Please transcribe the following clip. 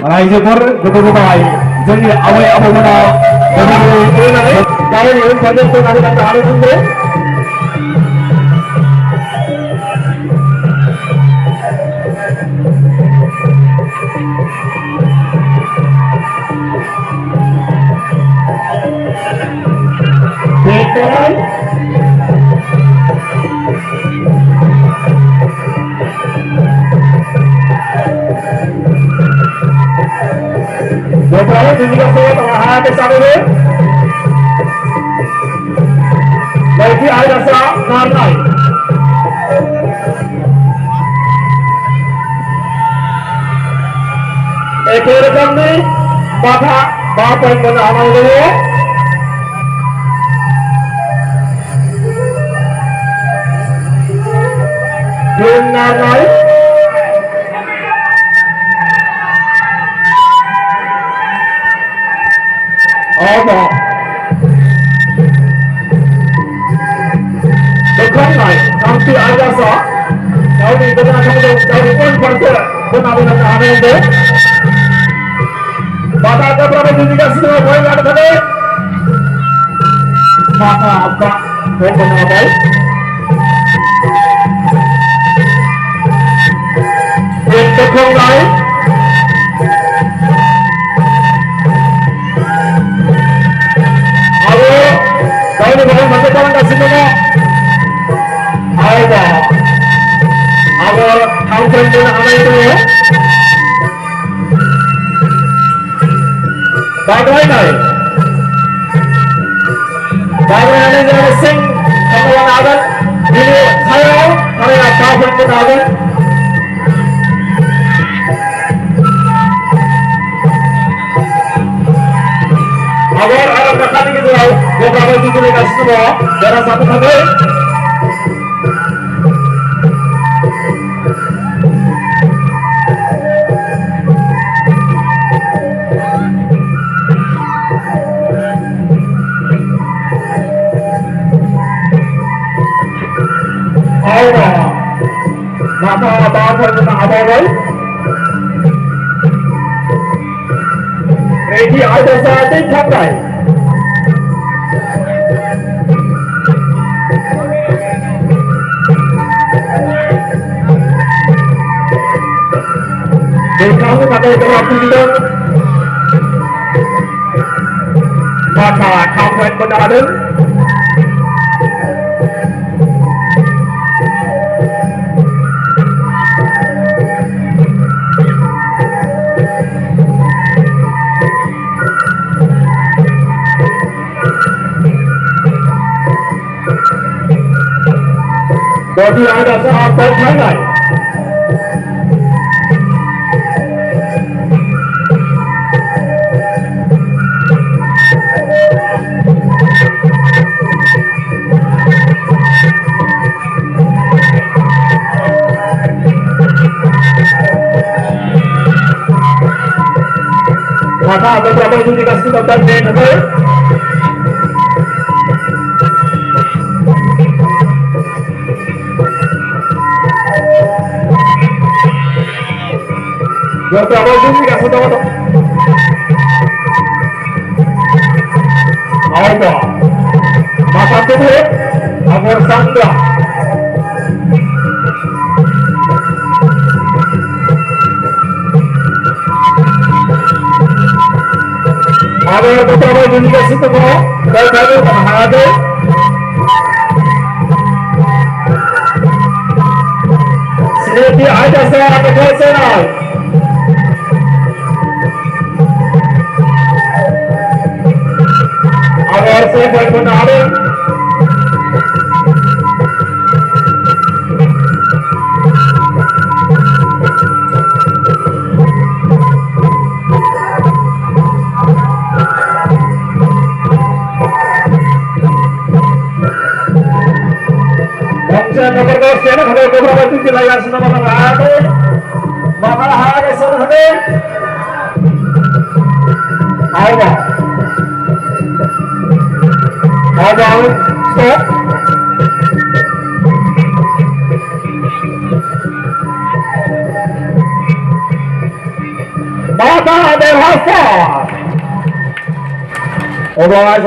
रायजोफोर गोदो गोदाय जोंनि आबै आबौमोना गावनि उनफोरजों नागिरनो हादोंमोन। Beberapa juga saya telah besar ini. Lagi ada saya karnai. Ekor kami bapak bapak yang beramal dulu. Karnai. Apa? Bukan lain, nanti ada sah. Kau ni benar kamu kau pun percaya benar benar ada itu. Mata ada berapa juga semua boleh ada tadi. Mata apa? Kau benar baik. Bukan lain. Kau ni bukan macam orang kasih nama. Ada. Awal kau pernah nama itu ya? Bagaimana? Bagaimana jadi sing kamu yang ada? Ini saya, saya kau pernah ada? Awal ada kata ni kita tahu. Beberapa itu kita semua darah satu kali. Awal, maka apa kita awal? Ready ada saat ini sampai. Kamu pakai waktu itu, maka kamu yang benar. Jadi ada saat terbaik. Maka ada berapa itu dikasih dokter di negara? Dokter apa itu dikasih dokter? Apa? Maka itu agar sangga. Agar beberapa juga situ kok, dari ada. Sini ada saya ada saya. Agar saya benar. Nomor kau ada beberapa itu wilayah semua ada, maka ada sesuatu. Ada, stop. Maka Adalah Del Hasan. Obrolan